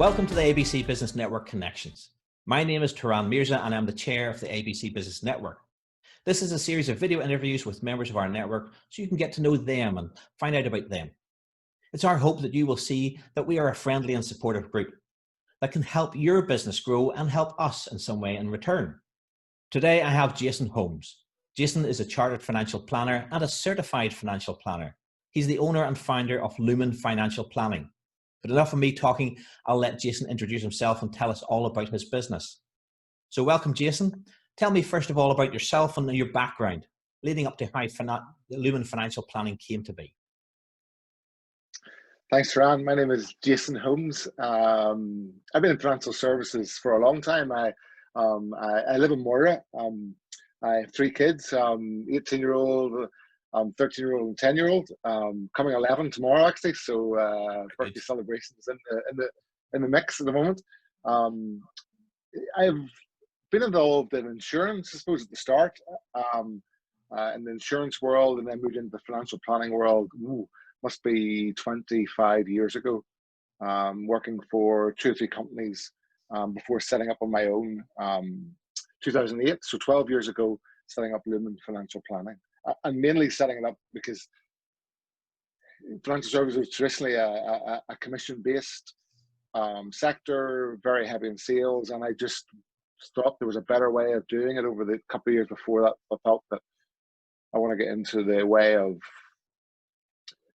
Welcome to the ABC Business Network Connections. My name is Turan Mirza and I'm the chair of the ABC Business Network. This is a series of video interviews with members of our network so you can get to know them and find out about them. It's our hope that you will see that we are a friendly and supportive group that can help your business grow and help us in some way in return. Today I have Jason Holmes. Jason is a chartered financial planner and a certified financial planner. He's the owner and founder of Lumen Financial Planning. But enough of me talking, I'll let Jason introduce himself and tell us all about his business. So welcome, Jason. Tell me first of all about yourself and your background, leading up to how Lumen Financial Planning came to be. Thanks, Turan. My name is Jason Holmes. I've been in financial services for a long time. I live in Moira. I have three kids, 18-year-old, 13-year-old and 10-year-old, coming 11 tomorrow actually. So birthday celebrations in the mix at the moment. I've been involved in insurance, I suppose, at the start, in the insurance world, and then moved into the financial planning world. Must be 25 years ago, working for 2 or 3 companies before setting up on my own. 2008, so 12 years ago, setting up Lumen Financial Planning. And mainly setting it up because financial services was traditionally a commission-based sector, very heavy in sales, and I just thought there was a better way of doing it over the couple of years before that. I felt that I want to get into the way of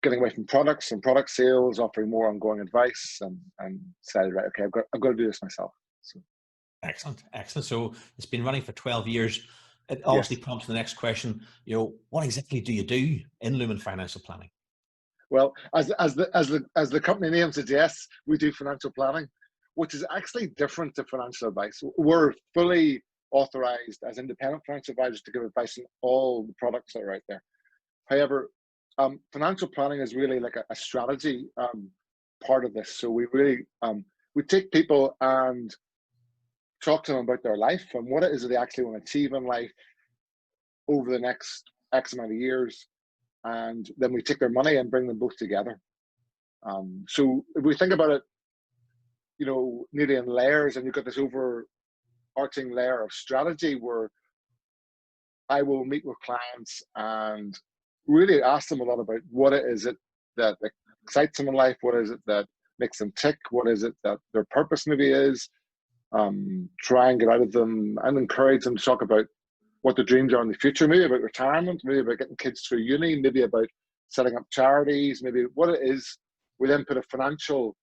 getting away from products and product sales, offering more ongoing advice, and decided, right, okay, I've got to do this myself. So. Excellent. So it's been running for 12 years. It obviously prompts the next question, what exactly do you do in Lumen Financial Planning? Well, as the company name suggests, we do financial planning, which is actually different to financial advice. We're fully authorized as independent financial advisors to give advice on all the products that are out there. However, financial planning is really like a strategy part of this. So we really we take people and talk to them about their life and what it is that they actually want to achieve in life over the next X amount of years. And then we take their money and bring them both together. So if we think about it, nearly in layers, and you've got this overarching layer of strategy where I will meet with clients and really ask them a lot about what it is that excites them in life, what is it that makes them tick, what is it that their purpose maybe is, try and get out of them and encourage them to talk about what their dreams are in the future, maybe about retirement, maybe about getting kids through uni, maybe about setting up charities, maybe what it is. We then put a financial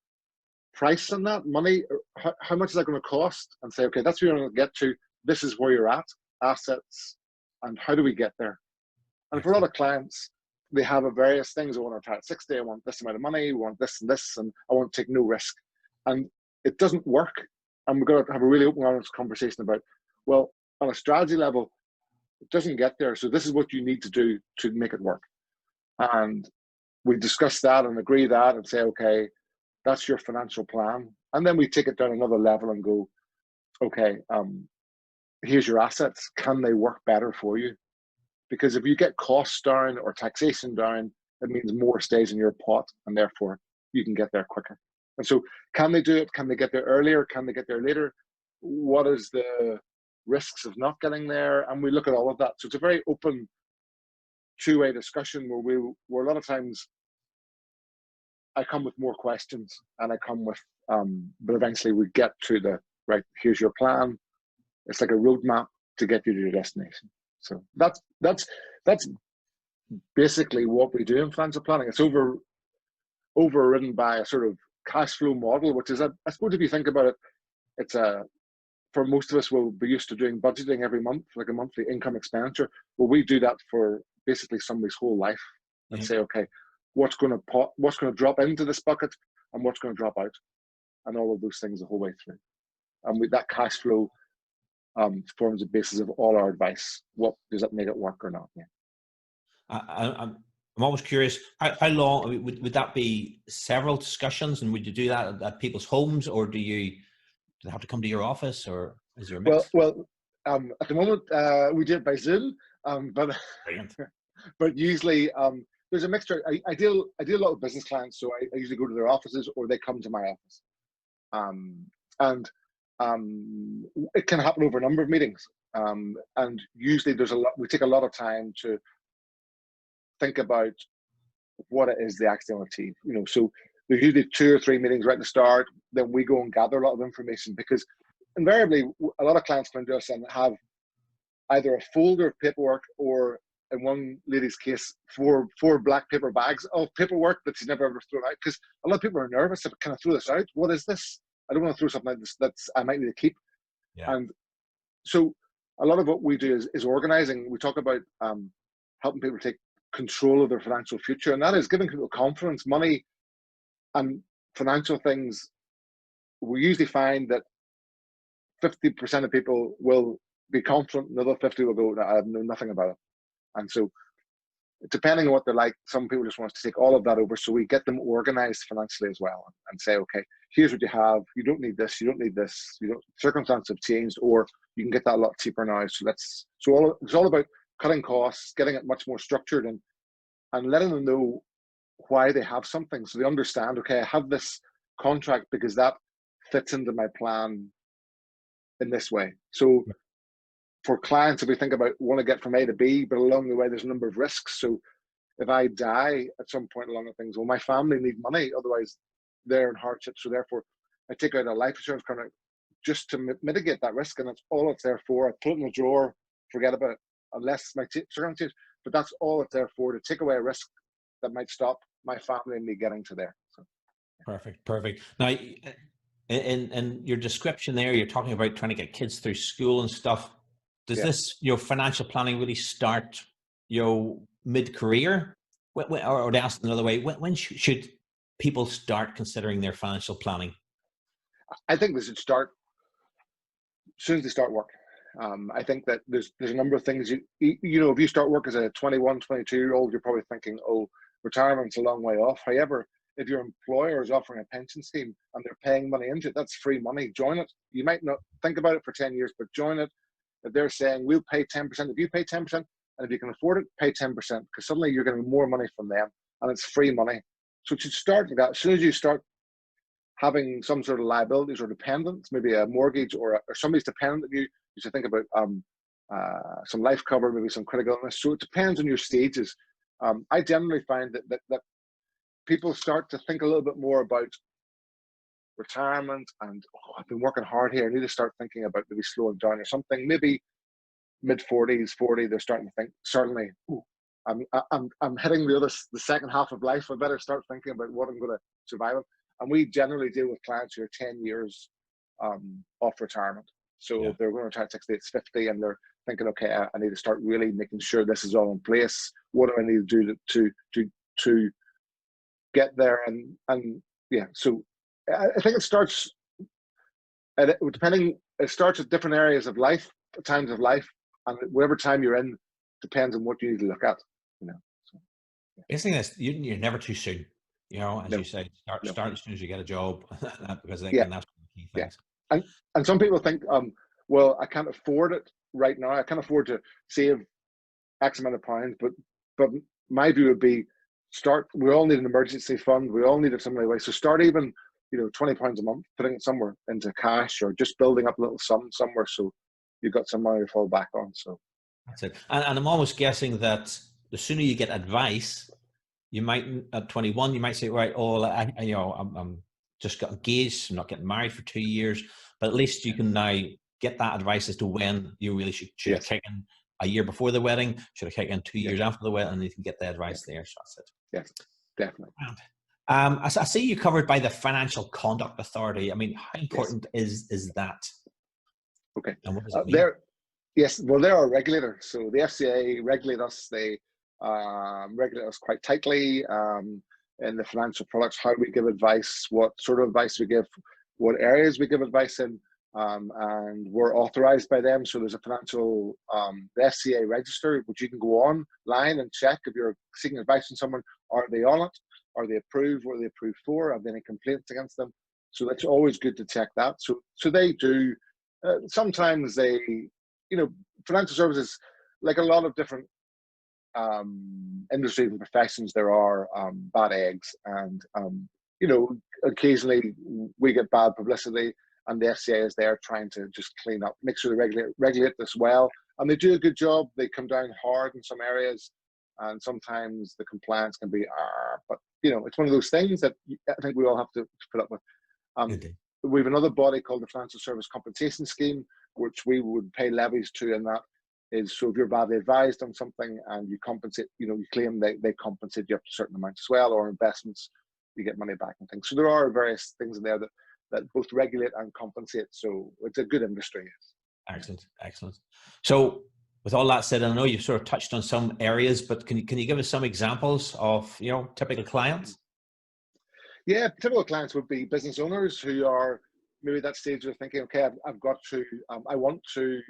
price on that money. How much is that going to cost? And say, okay, that's where you're going to get to. This is where you're at, assets, and how do we get there? And for a lot of clients, they have various things. I want to retire at 60, I want this amount of money, I want this and this, and I want to take no risk. And it doesn't work. And we've got to have a really open, honest conversation about, well, on a strategy level, it doesn't get there. So this is what you need to do to make it work. And we discuss that and agree that and say, okay, that's your financial plan. And then we take it down another level and go, okay, here's your assets. Can they work better for you? Because if you get costs down or taxation down, it means more stays in your pot, and therefore you can get there quicker. And so can they do it? Can they get there earlier? Can they get there later? What is the risks of not getting there? And we look at all of that. So it's a very open two-way discussion where a lot of times I come with more questions and I come with, but eventually we get to the, right, here's your plan. It's like a roadmap to get you to your destination. So that's basically what we do in financial planning. It's overridden by a sort of cash flow model, which is, I suppose if you think about it, it's for most of us, we'll be used to doing budgeting every month, like a monthly income expenditure. Well, we do that for basically somebody's whole life and say, okay, what's going to drop into this bucket and what's going to drop out, and all of those things the whole way through. And with that cash flow forms the basis of all our advice. What does that make it work or not? Yeah. I'm always curious, how long would that be? Several discussions, and would you do that at people's homes, or do they have to come to your office, or is there a mix? Well, at the moment we do it by Zoom, but usually there's a mixture. I deal a lot with business clients, so I usually go to their offices or they come to my office. And it can happen over a number of meetings. And usually we take a lot of time to think about what it is they actually want to achieve. So there's usually 2 or 3 meetings right at the start. Then we go and gather a lot of information, because invariably a lot of clients come to us and have either a folder of paperwork, or in one lady's case, four black paper bags of paperwork that she's never ever thrown out. Because a lot of people are nervous. Can I throw this out? What is this? I don't want to throw something like this that's I might need to keep. Yeah. And so a lot of what we do is organizing. We talk about helping people take control of their financial future, and that is giving people confidence. Money and financial things, we usually find that 50% of people will be confident, another 50 will go, I know nothing about it. And so depending on what they're like, some people just want us to take all of that over, so we get them organized financially as well, and say, okay, here's what you have, you don't need this, circumstances have changed, or you can get that a lot cheaper now. So it's all about cutting costs, getting it much more structured, and letting them know why they have something, so they understand, okay, I have this contract because that fits into my plan in this way. So for clients, if we think about want to get from A to B, but along the way there's a number of risks. So if I die at some point along the things, well, my family need money, otherwise they're in hardship. So therefore I take out a life insurance contract just to mitigate that risk, and that's all it's there for. I put it in a drawer, forget about it, unless my circumstances, but that's all it's there for, to take away a risk that might stop my family and me getting to there. So. Perfect. Now, in your description there, you're talking about trying to get kids through school and stuff. Does this, financial planning really start, mid-career? Or to ask another way, when should people start considering their financial planning? I think they should start as soon as they start work. I think that there's a number of things, if you start work as a 21, 22-year-old, you're probably thinking, oh, retirement's a long way off. However, if your employer is offering a pension scheme and they're paying money into it, that's free money. Join it. You might not think about it for 10 years, but join it. If they're saying, we'll pay 10%, if you pay 10%, and if you can afford it, pay 10%, because suddenly you're getting more money from them, and it's free money. So it should start like that. As soon as you start having some sort of liabilities or dependents, maybe a mortgage or somebody's dependent on you, you should think about some life cover, maybe some critical illness. So it depends on your stages. I generally find that people start to think a little bit more about retirement, and I've been working hard here, I need to start thinking about maybe slowing down or something. Maybe mid-40s, 40, they're starting to think, certainly, I'm hitting the second half of life, I better start thinking about what I'm going to survive on. And we generally deal with clients who are 10 years off retirement. So if they're going to retire at 60, it's 50, and they're thinking, okay, I need to start really making sure this is all in place. What do I need to do to get there? And so I think it starts it starts at different areas of life, times of life, and whatever time you're in depends on what you need to look at. So, Basically, you're never too soon. As you say, start as soon as you get a job, because that's one of the key things. And some people think, well, I can't afford it right now. I can't afford to save X amount of pounds, but my view would be we all need an emergency fund. We all need it some way. So start even, £20 a month, putting it somewhere into cash, or just building up a little sum somewhere, so you've got some money to fall back on. So that's it. And I'm almost guessing that the sooner you get advice, you might, at 21, you might say, right, I'm just got engaged, I'm not getting married for 2 years, but at least you can now get that advice as to when you really should have taken a year before the wedding, should have taken 2 years after the wedding, and you can get the advice there. So that's it. Yes, definitely. I see you covered by the Financial Conduct Authority. I mean, how important is that? Okay. And what does it mean? They're our regulator. So the FCA regulate us. They regulate us quite tightly in the financial products, how we give advice, what sort of advice we give, what areas we give advice in, and we're authorized by them. So there's a financial, the FCA register, which you can go online and check if you're seeking advice from someone. Are they on it? Are they approved? What are they approved for? Have they any complaints against them? So that's always good to check that. So they do. Sometimes they, financial services, like a lot of different industries and professions, there are bad eggs, and you know, occasionally we get bad publicity, and the FCA is there trying to just clean up, make sure they regulate this well, and they do a good job. They come down hard in some areas, and sometimes the compliance can be, but you know, it's one of those things that I think we all have to put up with. Indeed. We have another body called the Financial Service Compensation Scheme, which we would pay levies to, and that is, so if you're badly advised on something and you compensate, you know, you claim they compensate you up to a certain amount as well, or investments, you get money back and things. So there are various things in there that both regulate and compensate. So it's a good industry. Excellent, excellent. So with all that said, I know you've sort of touched on some areas, but can you give us some examples of, you know, typical clients? Yeah, typical clients would be business owners who are maybe at that stage of thinking, okay, I've got to, I want to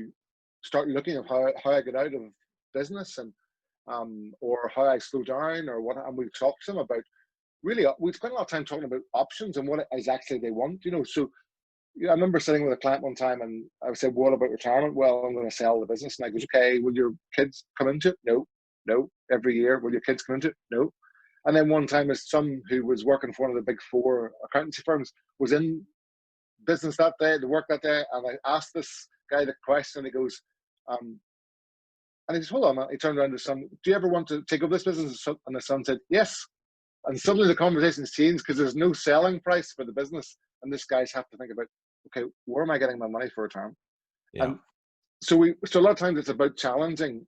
start looking at how I get out of business, and or how I slow down, or what. And we've talked to them about, really, we spent a lot of time talking about options and what it is actually they want, you know. So yeah, I remember sitting with a client one time, and I said, what about retirement? Well, I'm going to sell the business. And I goes, okay, will your kids come into it? No, no. Every year, will your kids come into it? No. And then one time, as some who was working for one of the big four accountancy firms was in business that day, to work that day, and I asked this guy the question, and he goes, and he says, hold on, he turned around to his son, do you ever want to take over this business? And the son said, yes. And suddenly the conversation's changed, because there's no selling price for the business, and this guy's have to think about, okay, where am I getting my money for return? Yeah. And so a lot of times it's about challenging.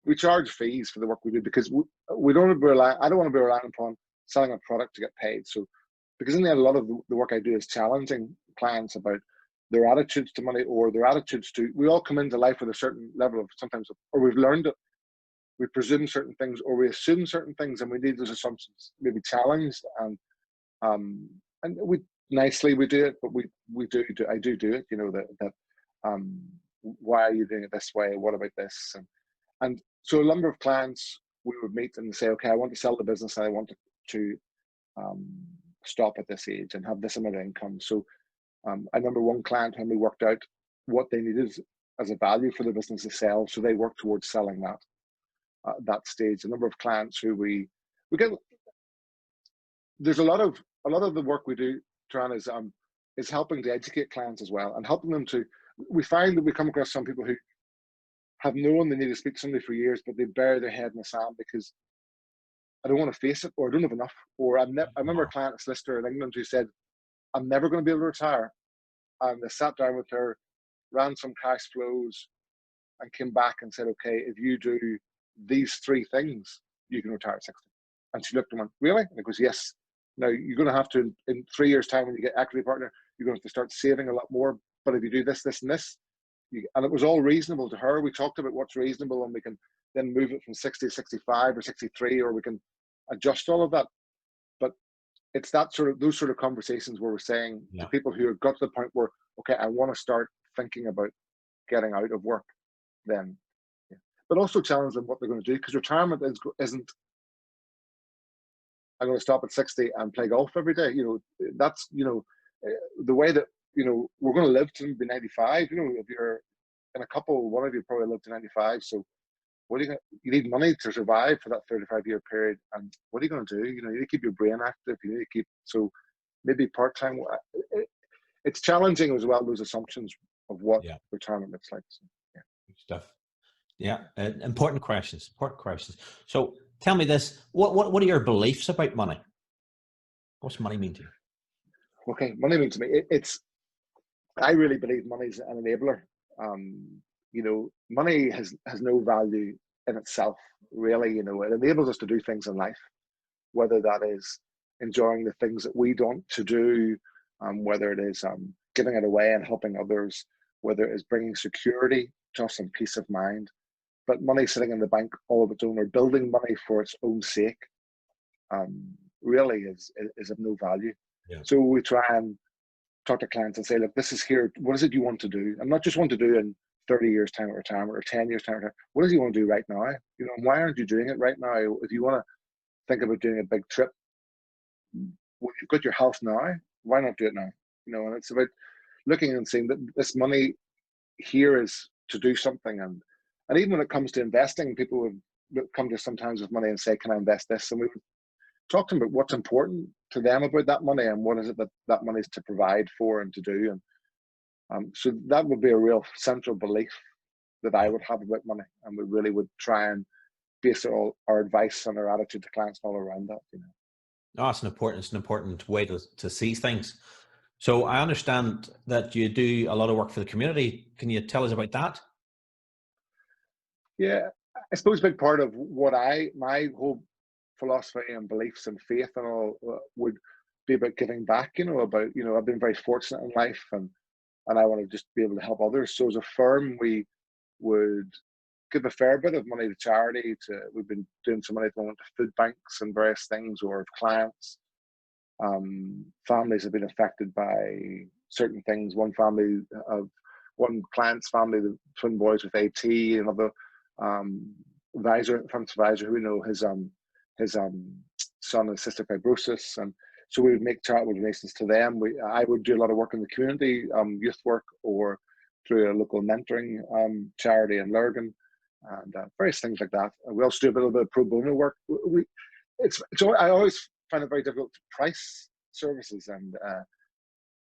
We charge fees for the work we do, because we don't want to rely. I don't want to be relying upon selling a product to get paid. So, because in the end, a lot of the work I do is challenging clients about their attitudes to money, or their attitudes to. We all come into life with a certain level of, sometimes, or we've learned it. We presume certain things, or we assume certain things, and we need those assumptions maybe challenged. And we nicely we do it, but I do it. You know, why are you doing it this way? What about this? And so a number of clients we would meet and say, okay, I want to sell the business, and I want to stop at this age and have this amount of income. So I remember one client when we worked out what they needed as a value for the business to sell, so they worked towards selling that at that stage. A number of clients who we get. There's a lot of the work we do, Turan, is helping to educate clients as well, and helping them to. We find that we come across some people who have known they need to speak to somebody for years, but they bury their head in the sand because I don't want to face it, or I don't have enough, or I remember a client, a solicitor in England, who said, I'm never going to be able to retire. And they sat down with her, ran some cash flows, and came back and said, okay, if you do these three things, you can retire at 60. And she looked and went, really? And it goes, yes. Now, you're going to have to, in 3 years' time, when you get equity partner, you're going to have to start saving a lot more. But if you do this, this, and this, and it was all reasonable to her. We talked about what's reasonable, and we can then move it from 60 to 65 or 63, or we can adjust all of that. But it's those sort of conversations where we're saying to people who have got to the point where, okay, I want to start thinking about getting out of work, then, but also challenge them what they're going to do, because retirement isn't, I'm going to stop at 60 and play golf every day. You know, that's, you know, the way that, you know, we're going to live to be 95. You know, if you're in a couple, one of you probably live to 95. So what are you need money to survive for that 35-year period. And what are you going to do? You know, you need to keep your brain active. You need to keep, so maybe part-time. It's challenging as well, those assumptions of what retirement looks like. So, Good stuff. Yeah. Important questions. So tell me this, what are your beliefs about money? What's money mean to you? Okay, money means to me, I really believe money is an enabler. You know, money has no value in itself, really. You know, it enables us to do things in life, whether that is enjoying the things that we want to do, whether it is giving it away and helping others, whether it is bringing security to us and peace of mind. But money sitting in the bank all of its own, or building money for its own sake, really is of no value. Yeah. So we try and talk to clients and say, look, this is here. What is it you want to do? And not just want to do in 30 years time at retirement, or 10 years time at retirement. What does you want to do right now? You know, why aren't you doing it right now? If you want to think about doing a big trip, when you've got your health now, why not do it now? You know, and it's about looking and seeing that this money here is to do something. And even when it comes to investing, people would come to sometimes with money and say, can I invest this? And talk to them about what's important to them about that money and what is it that that money is to provide for and to do. And so that would be a real central belief that I would have about money, and we really would try and base our advice and our attitude to clients all around that. You know, Oh, it's an important way to see things. So I understand that you do a lot of work for the community. Can you tell us about that? yeah, I suppose a big part of what my whole philosophy and beliefs and faith and all would be about giving back. You know, about I've been very fortunate in life, and I want to just be able to help others. So as a firm, we would give a fair bit of money to charity. We've been doing some money at the moment to food banks and various things, or clients. Families have been affected by certain things. One client's family, the twin boys with AT, another front advisor who his son and sister fibrosis, and so we would make charitable donations to them. I would do a lot of work in the community, youth work, or through a local mentoring charity in Lurgan, and various things like that. We also do a little bit of pro bono work. I always find it very difficult to price services,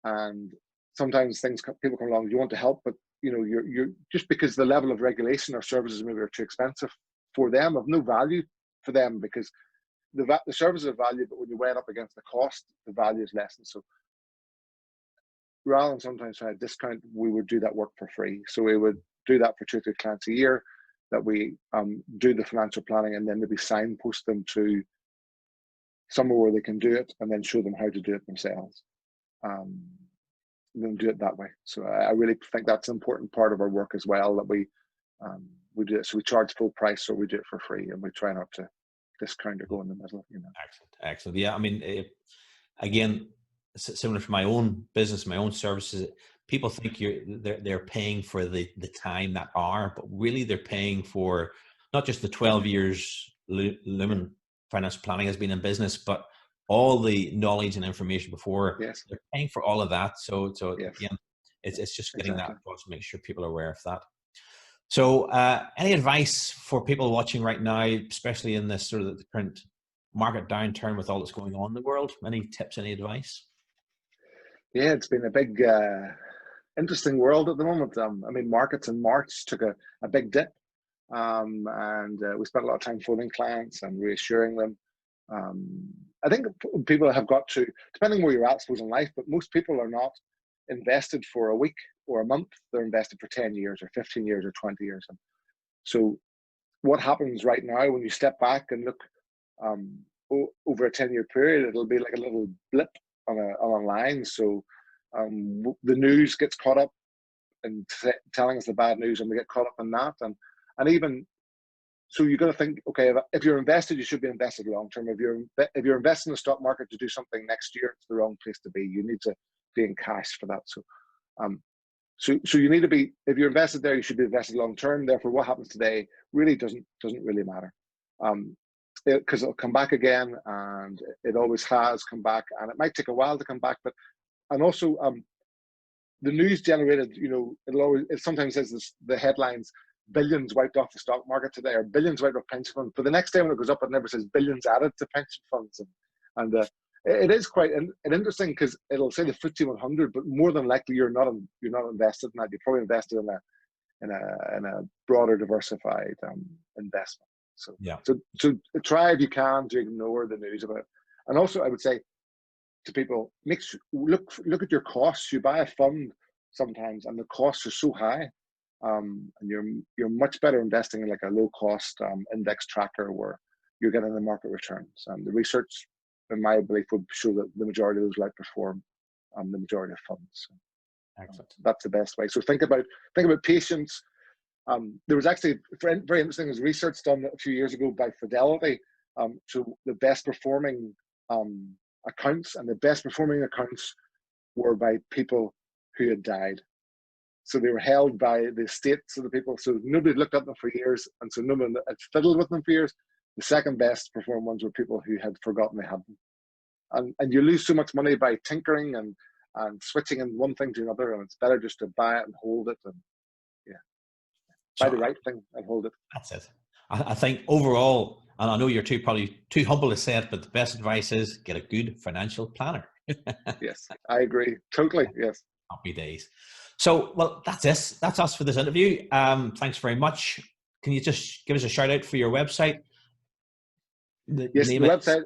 and sometimes people come along, you want to help, but you're just because the level of regulation or services maybe are too expensive for them, of no value for them, because the services are valued, but when you weigh it up against the cost, the value is less. And so rather than sometimes trying to discount, we would do that work for free. So we would do that for 2 or 3 clients a year, that we do the financial planning, and then maybe signpost them to somewhere where they can do it, and then show them how to do it themselves. Then do it that way. So I really think that's an important part of our work as well, that we do it. So we charge full price, or we do it for free, and we try not to discount or go in the middle. Excellent. Yeah, I mean, again, similar to my own business, my own services, people think they're paying for the time, that hour, but really they're paying for not just the 12 years Lumen Financial Planning has been in business, but all the knowledge and information before. Yes. They're paying for all of that. So Yes. again, it's just getting Exactly. that across to make sure people are aware of that. So any advice for people watching right now, especially in this sort of the current market downturn with all that's going on in the world? Any tips, any advice? Yeah, it's been a big, interesting world at the moment. I mean, markets in March took a big dip, and we spent a lot of time phoning clients and reassuring them. I think people have got to, depending where you're at, I suppose, in life, but most people are not invested for a week or a month. They're invested for 10 years or 15 years or 20 years. And so what happens right now, when you step back and look over a 10-year period, it'll be like a little blip on a line. So the news gets caught up in telling us the bad news, and we get caught up in that. And even so, you've got to think, okay, if you're invested, you should be invested long term. If you're investing in the stock market to do something next year, it's the wrong place to be. You need to be in cash for that. So you need to be, if you're invested there, you should be invested long term. Therefore, what happens today really doesn't really matter, because it'll come back again, and it always has come back, and it might take a while to come back. And also the news generated, it sometimes says this, the headlines, billions wiped off the stock market today, or billions wiped off pension funds. But the next day when it goes up, it never says billions added to pension funds. And it is quite interesting, because it'll say the FTSE 100, but more than likely you're not invested in that. You're probably invested in a broader, diversified investment. So yeah. So try, if you can, to ignore the news about it. And also, I would say to people, look at your costs. You buy a fund sometimes, and the costs are so high. And you're much better investing in like a low cost index tracker, where you're getting the market returns. And the research, in my belief, would show that the majority of those will outperform the majority of funds. So, excellent. That's the best way. So think about patience. There was actually very interesting, was research done a few years ago by Fidelity. So the best performing accounts, and the best performing accounts were by people who had died. So they were held by the estates of the people. So nobody looked at them for years, and so nobody had fiddled with them for years. The second best performing ones were people who had forgotten they had them. And you lose so much money by tinkering and switching in one thing to another, and it's better just to buy it and hold it, and buy the right thing and hold it. That's it. I think overall, And I know you're probably too humble to say it, but the best advice is get a good financial planner. Yes, I agree. Totally. Yes. Happy days. So, well, that's us. That's us for this interview. Thanks very much. Can you just give us a shout out for your website? Yes, the Name it. website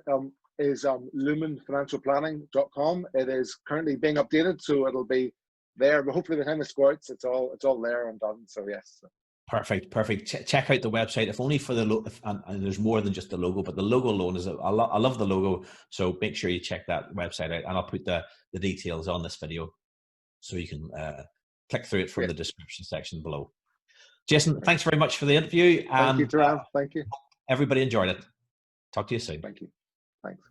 is lumenfinancialplanning.com. It is currently being updated, so it'll be there. But hopefully, by the time it squirts, it's all there and done. So yes. Perfect. Check out the website, if only for the logo. And there's more than just the logo, but the logo alone is I love the logo. So make sure you check that website out, and I'll put the details on this video so you can click through it from the description section below. Jason, thanks very much for the interview. Thank you, Turan. Thank you. Everybody enjoyed it. Talk to you soon. Thank you. Thanks.